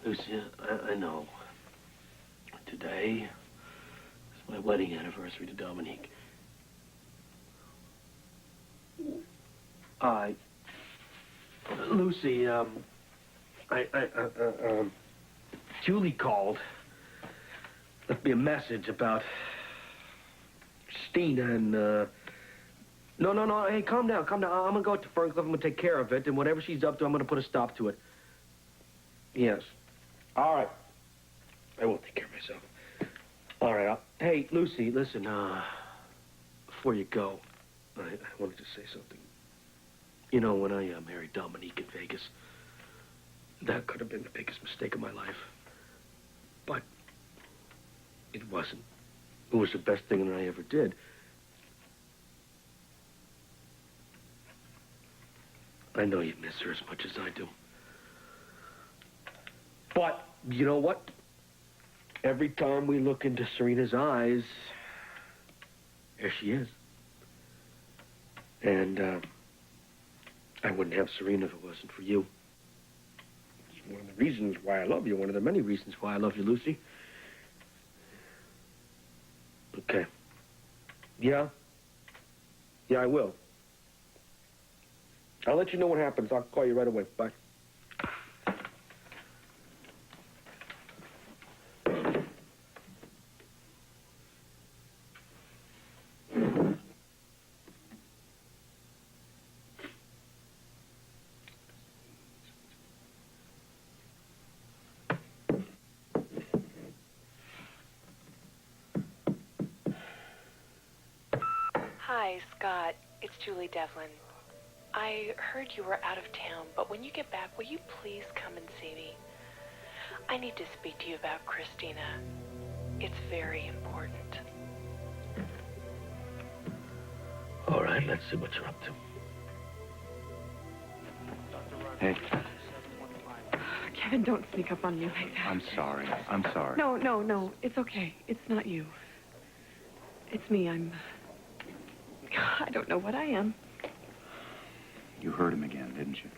Lucia, I know. Today is my wedding anniversary to Dominique. Lucy, Julie called. Left me a message about Stina and, No, hey, calm down. I'm gonna go to Ferncliff, I'm gonna take care of it, and whatever she's up to, I'm gonna put a stop to it. Yes. All right. I will take care of myself. All right, hey, Lucy, listen, before you go, I wanted to say something. You know, when I married Dominique in Vegas, that could have been the biggest mistake of my life. But it wasn't. It was the best thing that I ever did. I know you miss her as much as I do. But, you know what? Every time we look into Serena's eyes, there she is. And, I wouldn't have Serena if it wasn't for you. It's one of the reasons why I love you, one of the many reasons why I love you, Lucy. Okay. Yeah? Yeah, I will. I'll let you know what happens. I'll call you right away. Bye. Hi, Scott. It's Julie Devlin. I heard you were out of town, but when you get back, will you please come and see me? I need to speak to you about Christina. It's very important. All right, let's see what you're up to. Hey. Kevin, don't sneak up on me like that. I'm sorry. No. It's okay. It's not you. It's me. I don't know what I am. You heard him again, didn't you?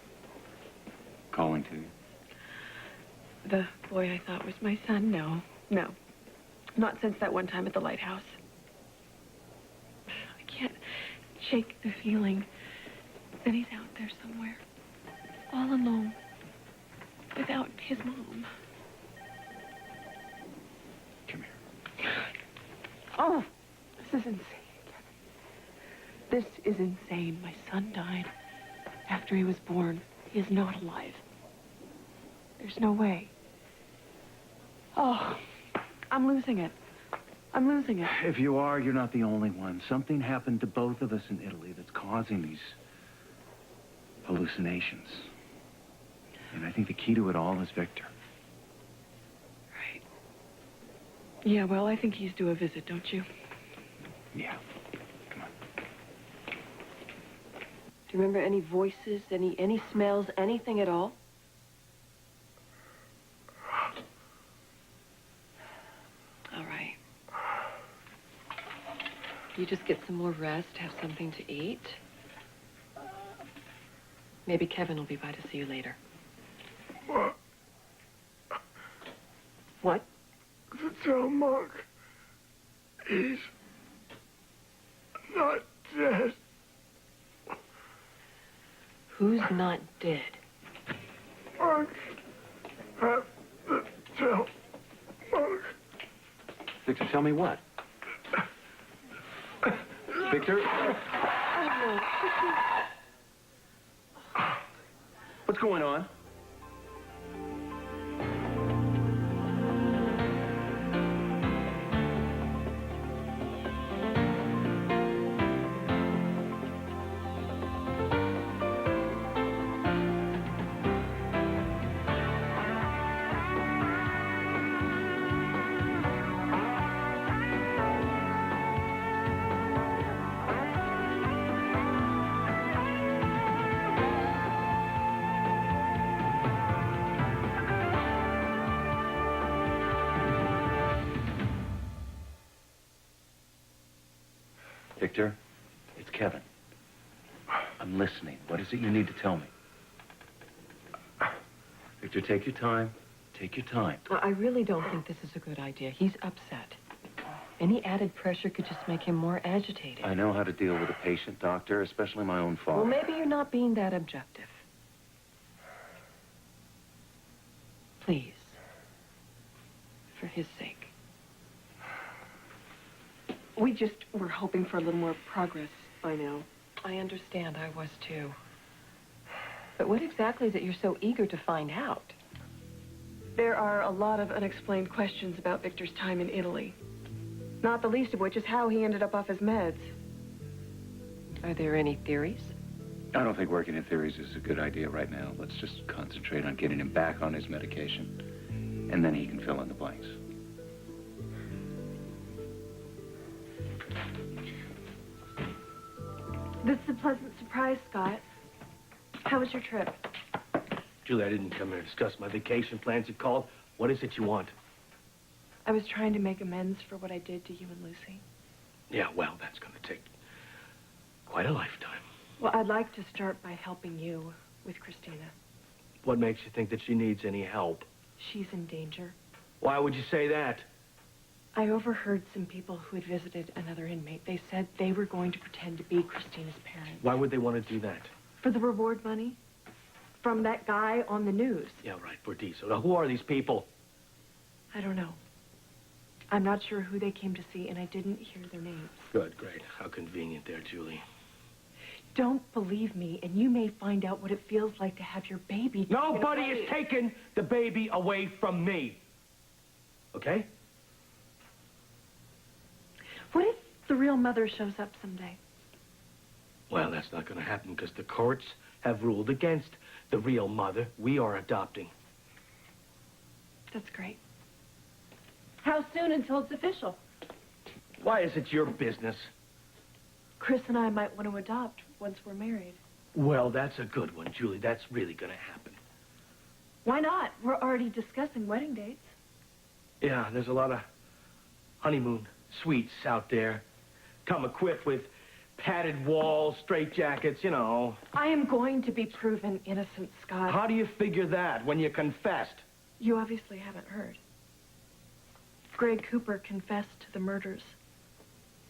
Calling to you? The boy I thought was my son? No. Not since that one time at the lighthouse. I can't shake the feeling that he's out there somewhere, all alone, without his mom. Come here. Oh, this is insane, Kevin. This is insane. My son died after he was born. He is not alive. There's no way. Oh, I'm losing it. If you are, you're not the only one. Something happened to both of us in Italy that's causing these hallucinations. And I think the key to it all is Victor. Right. Yeah, well, I think he's due a visit, don't you? Yeah. Come on. Do you remember any voices, any smells, anything at all? All right. You just get some more rest, have something to eat. Maybe Kevin will be by to see you later. What? Tell Mark he's not dead. Who's not dead? Mark, have to tell Mark. Victor, tell me what? Victor? What's going on? Victor, it's Kevin. I'm listening. What is it you need to tell me? Victor, take your time. Take your time. I really don't think this is a good idea. He's upset. Any added pressure could just make him more agitated. I know how to deal with a patient, Doctor, especially my own father. Well, maybe you're not being that objective. Please. For his sake. We just were hoping for a little more progress by now. I understand. I was too. But what exactly is it you're so eager to find out? There are a lot of unexplained questions about Victor's time in Italy. Not the least of which is how he ended up off his meds. Are there any theories? I don't think working in theories is a good idea right now. Let's just concentrate on getting him back on his medication, and then he can fill in the blanks. This is a pleasant surprise, Scott. How was your trip? Julie, I didn't come here to discuss my vacation plans. You called. What is it you want? I was trying to make amends for what I did to you and Lucy. Yeah, well, that's going to take quite a lifetime. Well, I'd like to start by helping you with Christina. What makes you think that she needs any help? She's in danger. Why would you say that? I overheard some people who had visited another inmate. They said they were going to pretend to be Christina's parents. Why would they want to do that? For the reward money? From that guy on the news. Yeah, right, Bordiso. Now, who are these people? I don't know. I'm not sure who they came to see, and I didn't hear their names. Good, great. How convenient there, Julie. Don't believe me, and you may find out what it feels like to have your baby. Nobody taken away. is taking the baby away from me. Okay? What if the real mother shows up someday? Well, that's not going to happen because the courts have ruled against the real mother we are adopting. That's great. How soon until it's official? Why is it your business? Chris and I might want to adopt once we're married. Well, that's a good one, Julie. That's really going to happen. Why not? We're already discussing wedding dates. Yeah, there's a lot of honeymoon suites out there. Come equipped with padded walls, straitjackets, you know. I am going to be proven innocent, Scott. How do you figure that when you confessed? You obviously haven't heard. Greg Cooper confessed to the murders.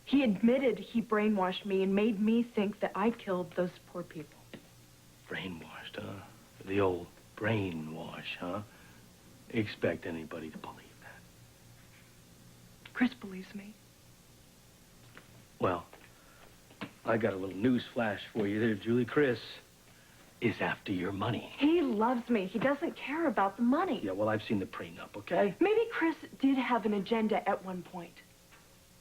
He admitted he brainwashed me and made me think that I killed those poor people. Brainwashed, huh? The old brainwash, huh? Expect anybody to believe that. Chris believes me. Well, I got a little news flash for you there, Julie. Chris is after your money. He loves me. He doesn't care about the money. Yeah, well, I've seen the prenup, okay? Maybe Chris did have an agenda at one point.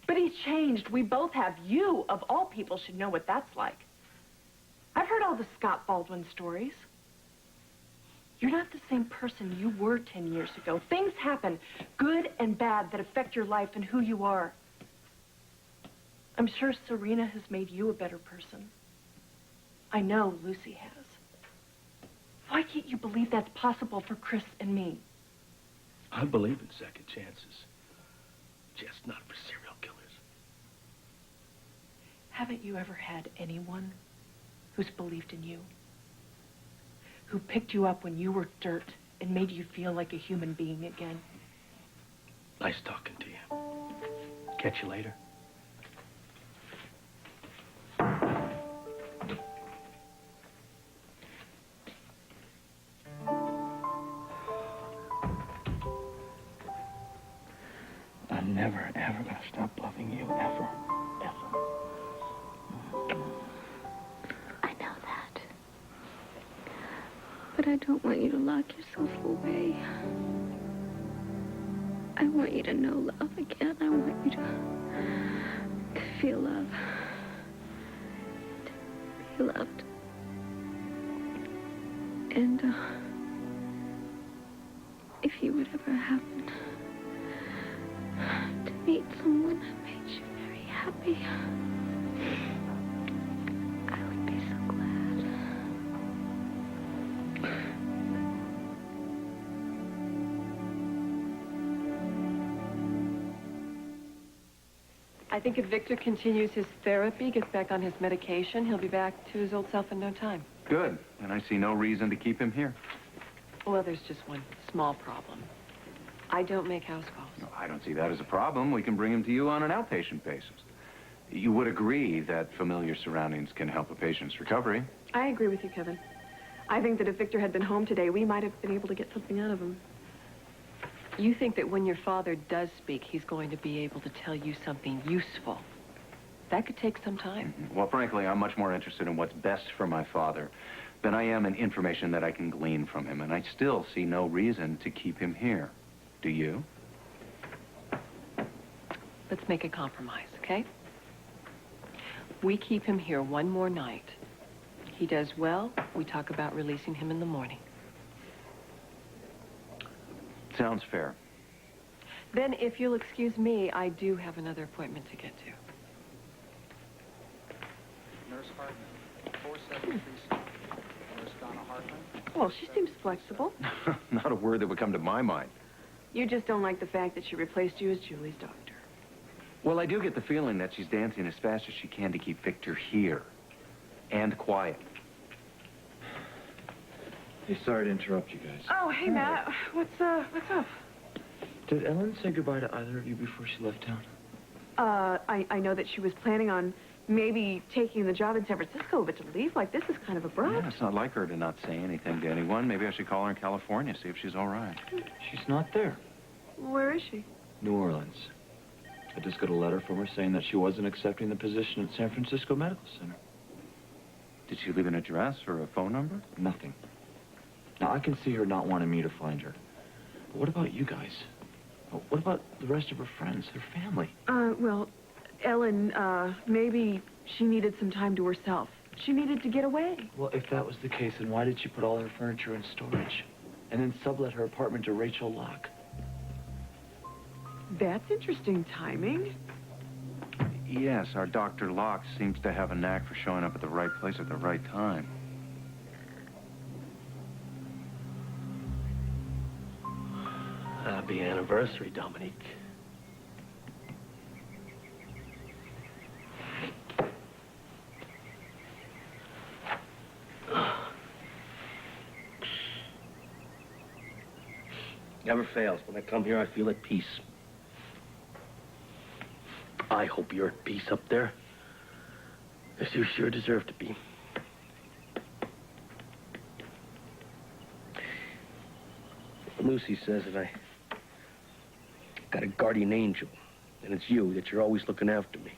But he's changed. We both have. You, of all people, should know what that's like. I've heard all the Scott Baldwin stories. You're not the same person you were 10 years ago. Things happen, good and bad, that affect your life and who you are. I'm sure Serena has made you a better person. I know Lucy has. Why can't you believe that's possible for Chris and me? I believe in second chances. Just not for serial killers. Haven't you ever had anyone who's believed in you? Who picked you up when you were dirt and made you feel like a human being again? Nice talking to you. Catch you later. I'm never, ever gonna stop loving you, ever. Ever. I know that. But I don't want you to lock yourself away. I want you to know love again. I want you to feel love. To be loved. And, if you would ever happen to meet someone that made you very happy, I would be so glad. I think if Victor continues his therapy, gets back on his medication, he'll be back to his old self in no time. Good. And I see no reason to keep him here. Well, there's just one small problem. I don't make house calls. No, I don't see that as a problem. We can bring him to you on an outpatient basis. You would agree that familiar surroundings can help a patient's recovery. I agree with you, Kevin. I think that if Victor had been home today, we might have been able to get something out of him. You think that when your father does speak, he's going to be able to tell you something useful. That could take some time. Well, frankly, I'm much more interested in what's best for my father than I am in information that I can glean from him, and I still see no reason to keep him here. Do you? Let's make a compromise, okay? We keep him here one more night. He does well, we talk about releasing him in the morning. Sounds fair. Then, if you'll excuse me, I do have another appointment to get to. Nurse Hartman, 473. Nurse Donna Hartman. Well, she seems flexible. Not a word that would come to my mind. You just don't like the fact that she replaced you as Julie's doctor. Well, I do get the feeling that she's dancing as fast as she can to keep Victor here. And quiet. Hey, sorry to interrupt you guys. Oh, hey, Matt. What's up? Did Ellen say goodbye to either of you before she left town? I know that she was planning on maybe taking the job in San Francisco, but to leave like this is kind of abrupt. Yeah, it's not like her to not say anything to anyone. Maybe I should call her in California, see if she's all right. She's not there. Where is she? New Orleans. I just got a letter from her saying that she wasn't accepting the position at San Francisco Medical Center. Did she leave an address or a phone number? Nothing. Now, I can see her not wanting me to find her. But what about you guys? What about the rest of her friends, her family? Well, Ellen, maybe she needed some time to herself. She needed to get away. Well, if that was the case, then why did she put all her furniture in storage? And then sublet her apartment to Rachel Locke? That's interesting timing. Yes, our Dr. Locke seems to have a knack for showing up at the right place at the right time. Happy anniversary, Dominique. Never fails. When I come here, I feel at peace. I hope you're at peace up there, as you sure deserve to be. Lucy says that I got a guardian angel, and it's you, that you're always looking after me.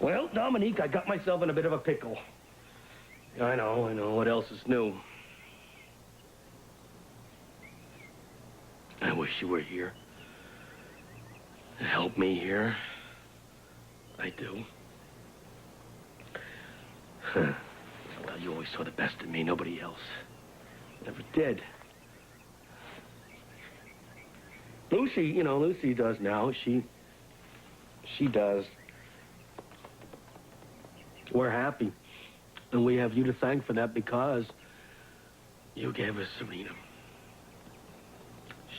Well, Dominique, I got myself in a bit of a pickle. I know. What else is new? I wish you were here to help me here. I do. Well, you always saw the best in me, nobody else. Never did. Lucy, Lucy does now. She does. We're happy. And we have you to thank for that because you gave us Serena.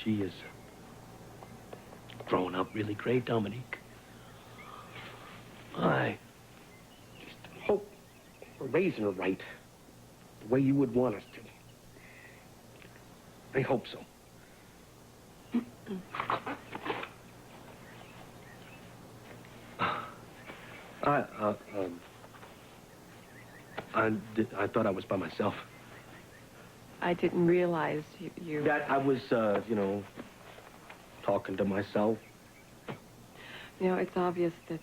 She is growing up really great, Dominique. I just hope we're raising her right, the way you would want us to. I hope so. I thought I was by myself. I didn't realize you... That I was, talking to myself. It's obvious that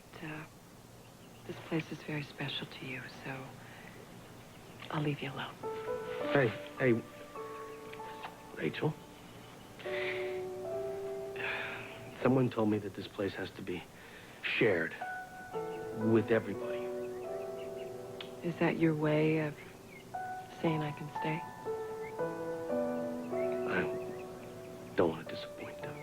this place is very special to you, so I'll leave you alone. Hey, Rachel. Someone told me that this place has to be shared with everybody. Is that your way of saying I can stay? I don't want to disappoint them.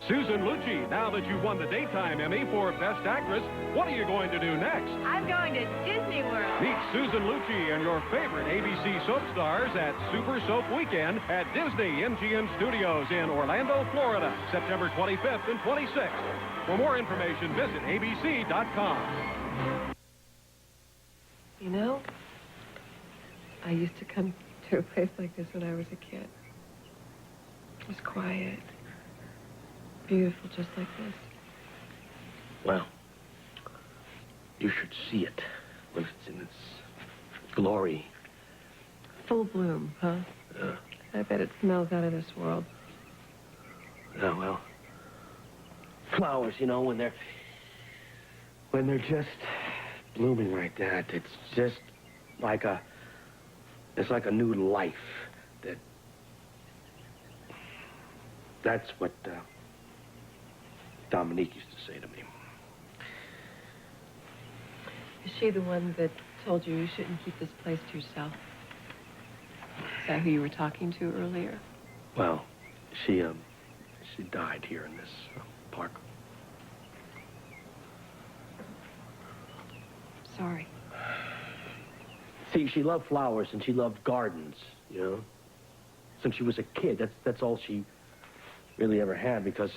Susan Lucci, now that you've won the Daytime Emmy for Best Actress, what are you going to do next? I'm going to Disney World. Meet Susan Lucci and your favorite ABC soap stars at Super Soap Weekend at Disney MGM Studios in Orlando, Florida, September 25th and 26th. For more information, visit abc.com. I used to come to a place like this when I was a kid. It was quiet, beautiful, just like this. Well, you should see it when it's in its glory. Full bloom, huh? Yeah. I bet it smells out of this world. Yeah, well, flowers, you know, when they're just blooming like that, it's just like it's like a new life. That's what Dominique used to say to me. Is she the one that told you shouldn't keep this place to yourself? Is that who you were talking to earlier? Well, she died here in this park. Sorry. See, she loved flowers and she loved gardens, you know. Since she was a kid, that's all she really ever had, because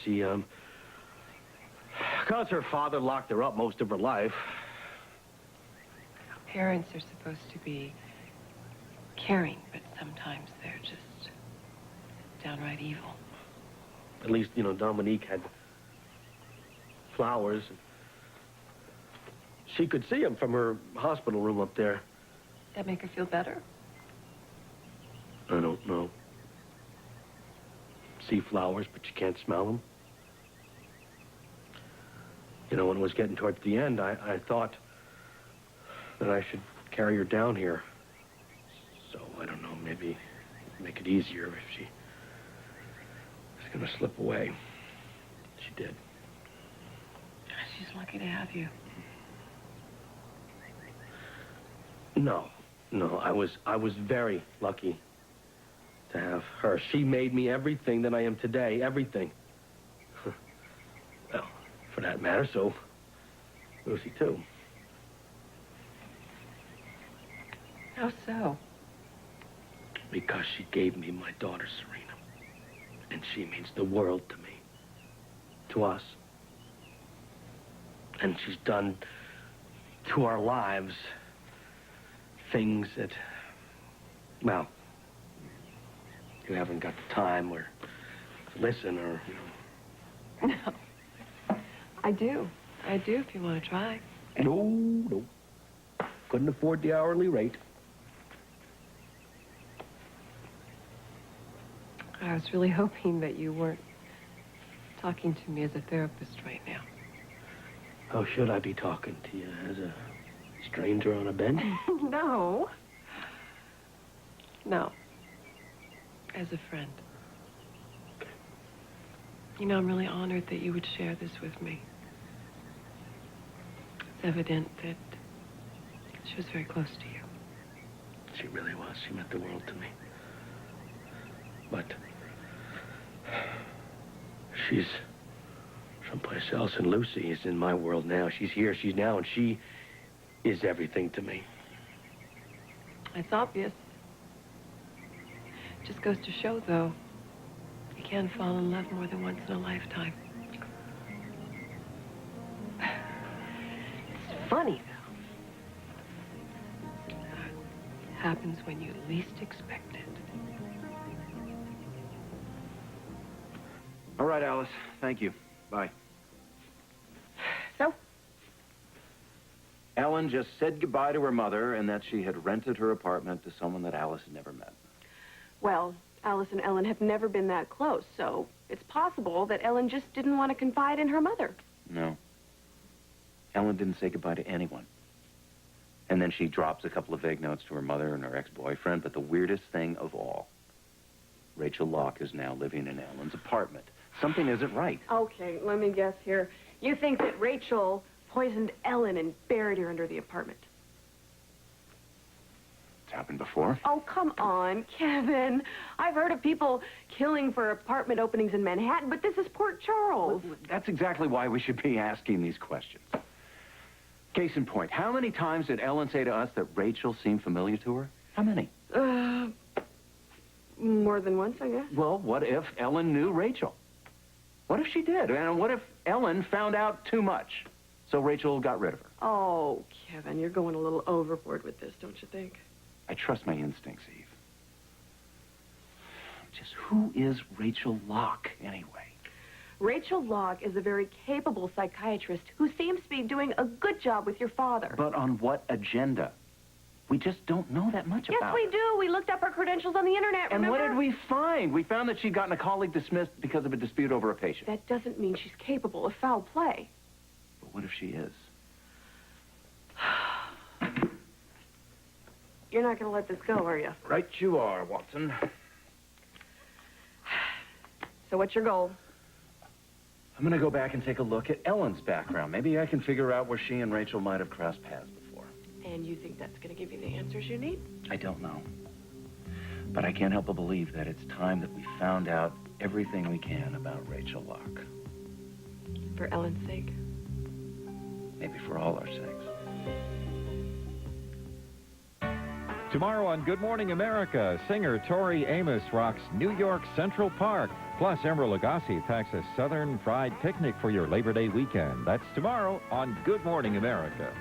because her father locked her up most of her life. Parents are supposed to be caring, but sometimes they're just downright evil. At least, you know, Dominique had flowers. She could see them from her hospital room up there. That make her feel better? I don't know. See flowers, but you can't smell them. You know, when it was getting towards the end, I thought that I should carry her down here. So, I don't know, maybe make it easier if she was going to slip away. She did. She's lucky to have you. No, I was very lucky to have her. She made me everything that I am today, everything. Well, for that matter, so Lucy too. How so? Because she gave me my daughter, Serena. And she means the world to me. To us. And she's done to our lives things that, well, you haven't got the time or to listen or, you know. No. I do if you want to try. No. Couldn't afford the hourly rate. I was really hoping that you weren't talking to me as a therapist right now. How should I be talking to you? As a stranger on a bench? No. No. As a friend. You know, I'm really honored that you would share this with me. It's evident that she was very close to you. She really was. She meant the world to me. But she's someplace else, and Lucy is in my world now. She's here, she's now, and she is everything to me. It's obvious. Just goes to show, though, you can fall in love more than once in a lifetime. It's funny, though. It happens when you least expect it. All right, Alice. Thank you. Bye. So? Ellen just said goodbye to her mother and that she had rented her apartment to someone that Alice had never met. Well, Alice and Ellen have never been that close, so it's possible that Ellen just didn't want to confide in her mother. No. Ellen didn't say goodbye to anyone. And then she drops a couple of vague notes to her mother and her ex-boyfriend, but the weirdest thing of all, Rachel Locke is now living in Ellen's apartment. Something isn't right. Okay, let me guess here. You think that Rachel poisoned Ellen and buried her under the apartment? It's happened before. Oh, come on, Kevin. I've heard of people killing for apartment openings in Manhattan, but this is Port Charles. Well, that's exactly why we should be asking these questions. Case in point, how many times did Ellen say to us that Rachel seemed familiar to her? How many? More than once, I guess. Well, what if Ellen knew Rachel? What if she did? And what if Ellen found out too much, so Rachel got rid of her? Oh, Kevin, you're going a little overboard with this, don't you think? I trust my instincts, Eve. Just who is Rachel Locke, anyway? Rachel Locke is a very capable psychiatrist who seems to be doing a good job with your father. But on what agenda? We just don't know that much Yes, about we her. do. We looked up her credentials on the internet, And what remember? did we find? We found that she'd gotten a colleague dismissed because of a dispute over a patient. That doesn't mean she's capable of foul play. But what if she is? You're not going to let this go, are you? Right you are, Watson. So what's your goal? I'm going to go back and take a look at Ellen's background. Maybe I can figure out where she and Rachel might have crossed paths before. And you think that's going to give you the answers you need? I don't know. But I can't help but believe that it's time that we found out everything we can about Rachel Locke. For Ellen's sake? Maybe for all our sakes. Tomorrow on Good Morning America, singer Tori Amos rocks New York Central Park. Plus, Emeril Lagasse packs a Southern fried picnic for your Labor Day weekend. That's tomorrow on Good Morning America.